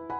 Hey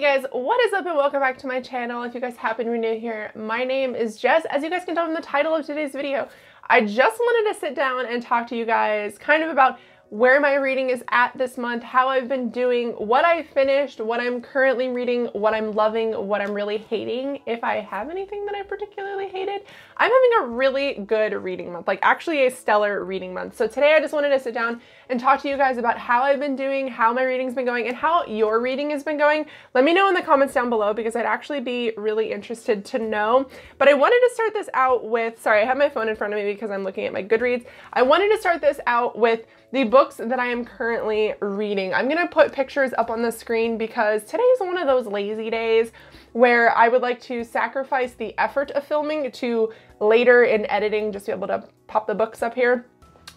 guys, what is up and welcome back to my channel. If you guys happen to be new here, my name is Jess. As you guys can tell from the title of today's video, I just wanted to sit down and talk to you guys kind of about where my reading is at this month, how I've been doing, what I finished, what I'm currently reading, what I'm loving, what I'm really hating, if I have anything that I particularly hated. I'm having a really good reading month, like actually a stellar reading month. So today I just wanted to sit down and talk to you guys about how I've been doing, how my reading's been going, and how your reading has been going. Let me know in the comments down below because I'd actually be really interested to know. But I wanted to start this out with, sorry, I have my phone in front of me because I'm looking at my Goodreads. I wanted to start this out with the books that I am currently reading. I'm gonna put pictures up on the screen because today is one of those lazy days where I would like to sacrifice the effort of filming to later in editing just be able to pop the books up here.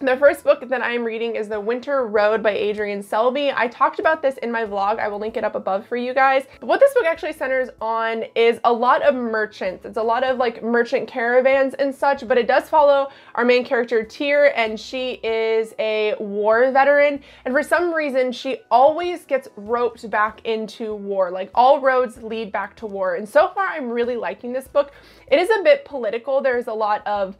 The first book that I am reading is The Winter Road by Adrian Selby. I talked about this in my vlog. I will link it up above for you guys. But what this book actually centers on is a lot of merchants. It's a lot of like merchant caravans and such, but it does follow our main character Tyr, and she is a war veteran. And for some reason, she always gets roped back into war. Like all roads lead back to war. And so far, I'm really liking this book. It is a bit political. There's a lot of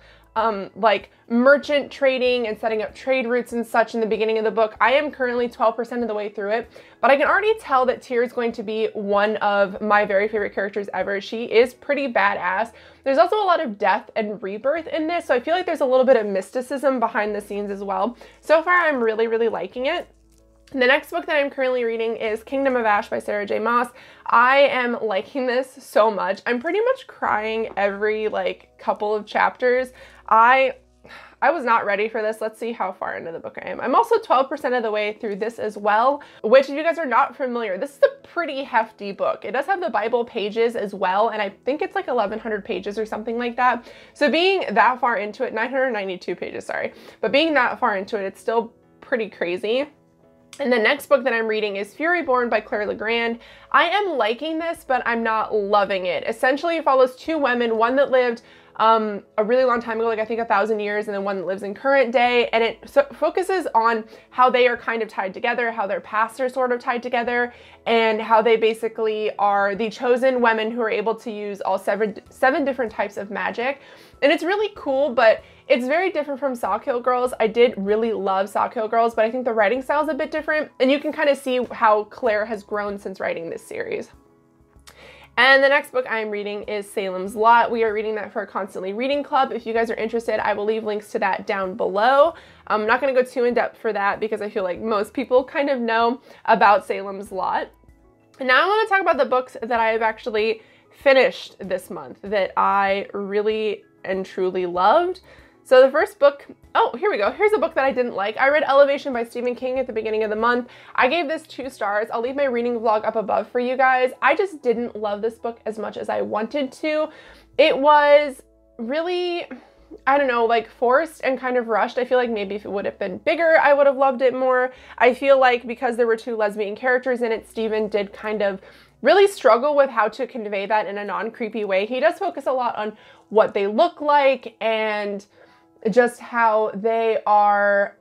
like merchant trading and setting up trade routes and such in the beginning of the book. I am currently 12% of the way through it, but I can already tell that Tyr is going to be one of my very favorite characters ever. She is pretty badass. There's also a lot of death and rebirth in this, so I feel like there's a little bit of mysticism behind the scenes as well. So far, I'm really, really liking it. The next book that I'm currently reading is Kingdom of Ash by Sarah J. Maas. I am liking this so much. I'm pretty much crying every like couple of chapters. I was not ready for this. Let's see how far into the book I am. I'm also 12% of the way through this as well, which if you guys are not familiar, this is a pretty hefty book. It does have the Bible pages as well, and I think it's like 1,100 pages or something like that. So being that far into it, 992 pages, sorry, but being that far into it, it's still pretty crazy. And the next book that I'm reading is Furyborn by Claire Legrand. I am liking this, but I'm not loving it. Essentially, it follows two women, one that lived a really long time ago, like I think 1,000 years, and then one that lives in current day. And it focuses on how they are kind of tied together, how their pasts are sort of tied together, and how they basically are the chosen women who are able to use all seven different types of magic. And it's really cool, but it's very different from Saw Kill Girls. I did really love Saw Kill Girls, but I think the writing style is a bit different. And you can kind of see how Claire has grown since writing this series. And the next book I'm reading is Salem's Lot. We are reading that for a Constantly Reading Club. If you guys are interested, I will leave links to that down below. I'm not going to go too in depth for that because I feel like most people kind of know about Salem's Lot. And now I want to talk about the books that I have actually finished this month that I really and truly loved. So the first book, oh, here we go. Here's a book that I didn't like. I read Elevation by Stephen King at the beginning of the month. I gave this 2 stars. I'll leave my reading vlog up above for you guys. I just didn't love this book as much as I wanted to. It was really, I don't know, like forced and kind of rushed. I feel like maybe if it would have been bigger, I would have loved it more. I feel like because there were 2 lesbian characters in it, Stephen did kind of really struggle with how to convey that in a non-creepy way. He does focus a lot on what they look like and just how they are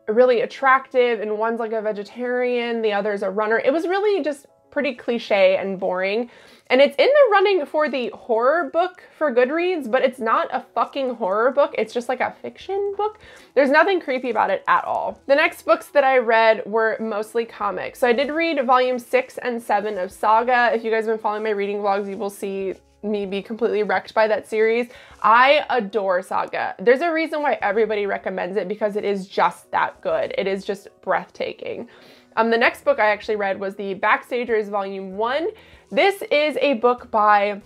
really attractive, and one's like a vegetarian, the other's a runner. It was really just pretty cliche and boring. And it's in the running for the horror book for Goodreads, but it's not a fucking horror book. It's just like a fiction book. There's nothing creepy about it at all. The next books that I read were mostly comics. So I did read volumes 6 and 7 of Saga. If you guys have been following my reading vlogs, you will see me be completely wrecked by that series. I adore Saga. There's a reason why everybody recommends it because it is just that good. It is just breathtaking. The next book I actually read was the Backstagers Volume 1. This is a book by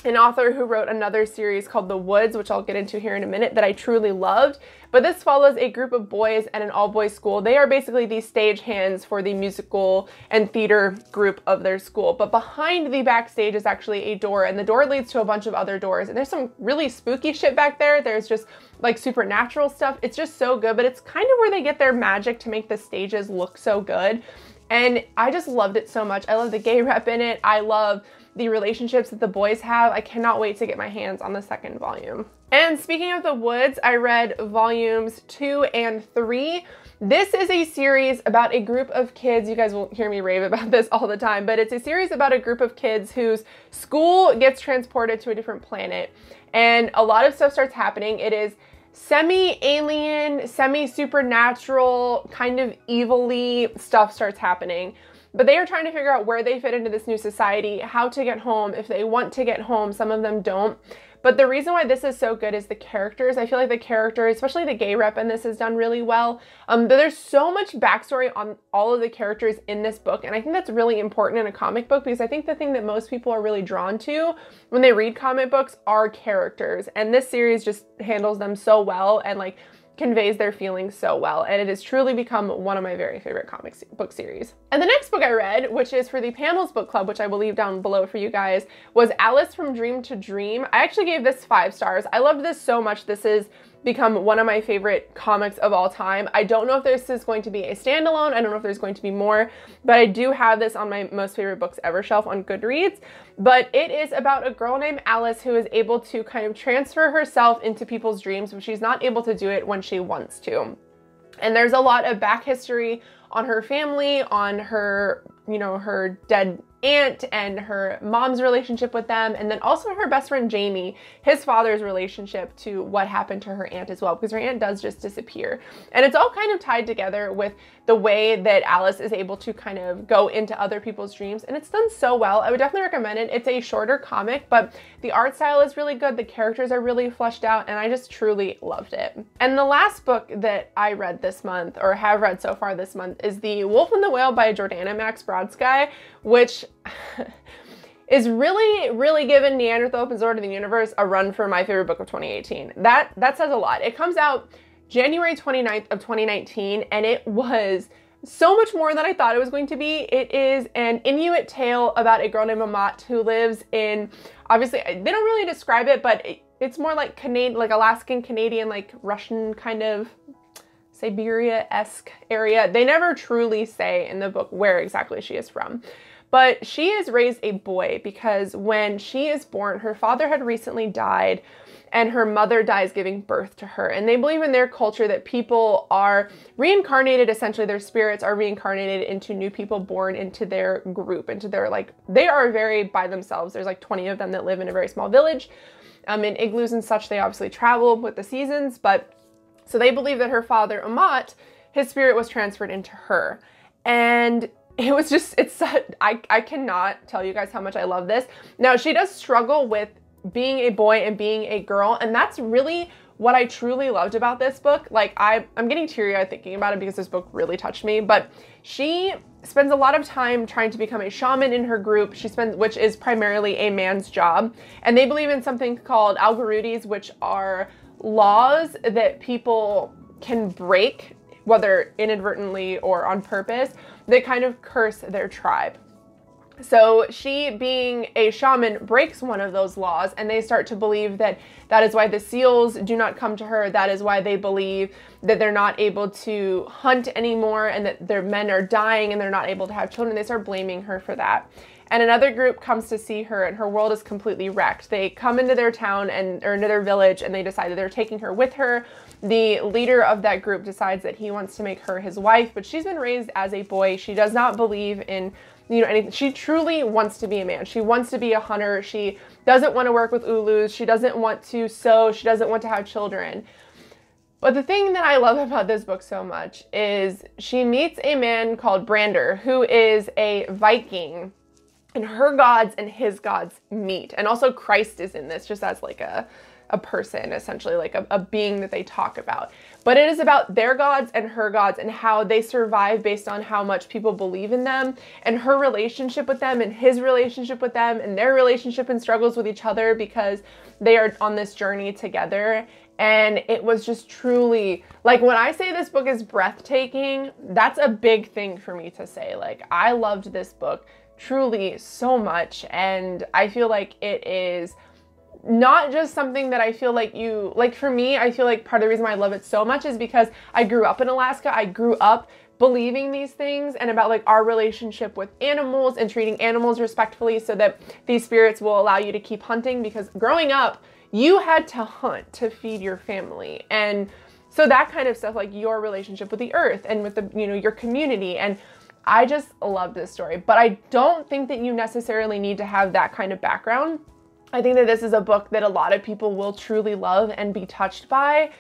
an author who wrote another series called The Woods, which I'll get into here in a minute, that I truly loved. But this follows a group of boys at an all-boys school. They are basically the stagehands for the musical and theater group of their school. But behind the backstage is actually a door, and the door leads to a bunch of other doors. And there's some really spooky shit back there. There's just like supernatural stuff. It's just so good, but it's kind of where they get their magic to make the stages look so good. And I just loved it so much. I love the gay rep in it. I love the relationships that the boys have. I cannot wait to get my hands on the second volume. And speaking of the woods, I read volumes 2 and 3. This is a series about a group of kids. You guys will hear me rave about this all the time, but it's a series about a group of kids whose school gets transported to a different planet, and a lot of stuff starts happening. It is semi-alien, semi-supernatural, kind of evilly stuff starts happening. But they are trying to figure out where they fit into this new society, how to get home, if they want to get home. Some of them don't. But the reason why this is so good is the characters. I feel like the characters, especially the gay rep in this, is done really well. But there's so much backstory on all of the characters in this book. And I think that's really important in a comic book, because I think the thing that most people are really drawn to when they read comic books are characters. And this series just handles them so well and like conveys their feelings so well, and it has truly become one of my very favorite book series. And the next book I read, which is for the Panels book club, which I will leave down below for you guys, was Alice from Dream to Dream. I actually gave this 5 stars. I loved this so much. This has become one of my favorite comics of all time. I don't know if this is going to be a standalone. I don't know if there's going to be more, but I do have this on my most favorite books ever shelf on Goodreads. But it is about a girl named Alice who is able to kind of transfer herself into people's dreams, but she's not able to do it when she wants to. And there's a lot of back history on her family, on her, you know, her dead aunt and her mom's relationship with them, and then also her best friend Jamie, his father's relationship to what happened to her aunt as well, because her aunt does just disappear. And it's all kind of tied together with the way that Alice is able to kind of go into other people's dreams, and it's done so well. I would definitely recommend it. It's a shorter comic, but the art style is really good, the characters are really fleshed out, and I just truly loved it. And the last book that I read this month, or have read so far this month, is The Wolf and the Whale by Jordana Max Brodsky, which is really giving Neanderthal Open Sword of the Universe a run for my favorite book of 2018. That says a lot. It comes out January 29th of 2019, and it was so much more than I thought it was going to be. It is an Inuit tale about a girl named Amat who lives in, obviously, they don't really describe it, but it's more like Canadian, like Alaskan, Canadian, like Russian kind of Siberia-esque area. They never truly say in the book where exactly she is from. But she is raised a boy because when she is born, her father had recently died and her mother dies giving birth to her. And they believe in their culture that people are reincarnated, essentially their spirits are reincarnated into new people born into their group, into their, like, they are very by themselves. There's like 20 of them that live in a very small village, in igloos and such. They obviously travel with the seasons, but so they believe that her father, Amat, his spirit was transferred into her. And it was just, I cannot tell you guys how much I love this. Now, she does struggle with being a boy and being a girl, and that's really what I truly loved about this book. Like, I'm getting teary-eyed thinking about it because this book really touched me, but she spends a lot of time trying to become a shaman in her group, which is primarily a man's job, and they believe in something called algorudis, which are laws that people can break, whether inadvertently or on purpose, that kind of curse their tribe. So she, being a shaman, breaks one of those laws, and they start to believe that that is why the seals do not come to her. That is why they believe that they're not able to hunt anymore, and that their men are dying and they're not able to have children. They start blaming her for that. And another group comes to see her, and her world is completely wrecked. They come into their town or into their village, and they decide that they're taking her with her. The leader of that group decides that he wants to make her his wife, but she's been raised as a boy. She does not believe in, you know, anything. She truly wants to be a man. She wants to be a hunter. She doesn't want to work with ulus. She doesn't want to sew. She doesn't want to have children. But the thing that I love about this book so much is she meets a man called Brander, who is a Viking, and her gods and his gods meet. And also Christ is in this, just as like a person, essentially, like a being that they talk about. But it is about their gods and her gods and how they survive based on how much people believe in them, and her relationship with them and his relationship with them, and their relationship and struggles with each other because they are on this journey together. And it was just truly, like, when I say this book is breathtaking, that's a big thing for me to say. Like, I loved this book truly so much, and I feel like it is not just something that I feel like for me, I feel like part of the reason why I love it so much is because I grew up in Alaska. I grew up believing these things and about like our relationship with animals and treating animals respectfully so that these spirits will allow you to keep hunting, because growing up, you had to hunt to feed your family. And so that kind of stuff, like your relationship with the earth and with the, you know, your community. And I just love this story, but I don't think that you necessarily need to have that kind of background. I think that this is a book that a lot of people will truly love and be touched by.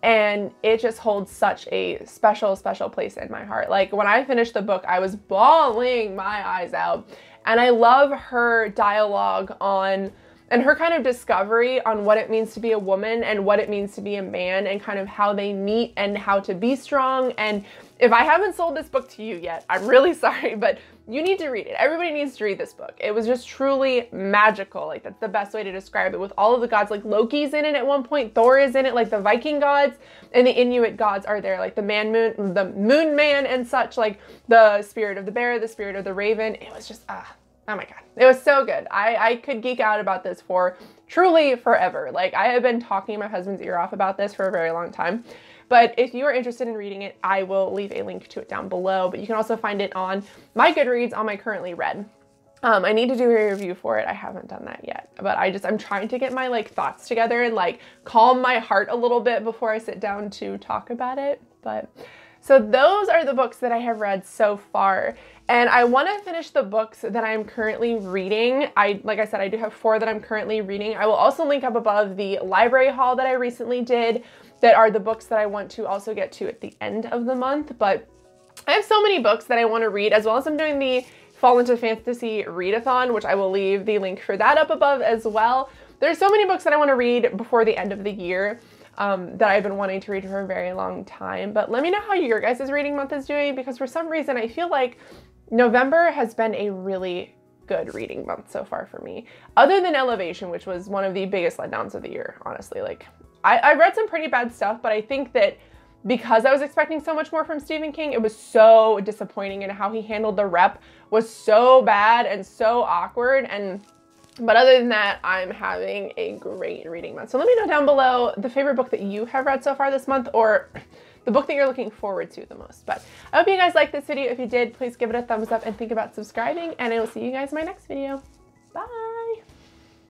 And it just holds such a special, special place in my heart. Like when I finished the book, I was bawling my eyes out. And I love her dialogue on, and her kind of discovery on what it means to be a woman and what it means to be a man, and kind of how they meet and how to be strong. And if I haven't sold this book to you yet, I'm really sorry, but you need to read it. Everybody needs to read this book. It was just truly magical. Like that's the best way to describe it, with all of the gods. Like Loki's in it at one point, Thor is in it, like the Viking gods, and the Inuit gods are there, like the moon man and such, like the spirit of the bear, the spirit of the raven. It was just, oh my God, it was so good. I could geek out about this for truly forever. Like I have been talking my husband's ear off about this for a very long time. But if you are interested in reading it, I will leave a link to it down below. But you can also find it on my Goodreads on my currently read. I need to do a review for it. I haven't done that yet, but I'm trying to get my like thoughts together and like calm my heart a little bit before I sit down to talk about it. But so those are the books that I have read so far. And I want to finish the books that I'm currently reading. Like I said, I do have 4 that I'm currently reading. I will also link up above the library haul that I recently did, that are the books that I want to also get to at the end of the month. But I have so many books that I want to read, as well as I'm doing the Fall into Fantasy readathon, which I will leave the link for that up above as well. There's so many books that I want to read before the end of the year that I've been wanting to read for a very long time. But let me know how your guys' reading month is doing, because for some reason I feel like November has been a really good reading month so far for me, other than Elevation, which was one of the biggest letdowns of the year, honestly. Like I read some pretty bad stuff, but I think that because I was expecting so much more from Stephen King, it was so disappointing, and how he handled the rep was so bad and so awkward. But other than that, I'm having a great reading month. So let me know down below the favorite book that you have read so far this month, or the book that you're looking forward to the most. But I hope you guys liked this video. If you did, please give it a thumbs up and think about subscribing, and I will see you guys in my next video. Bye.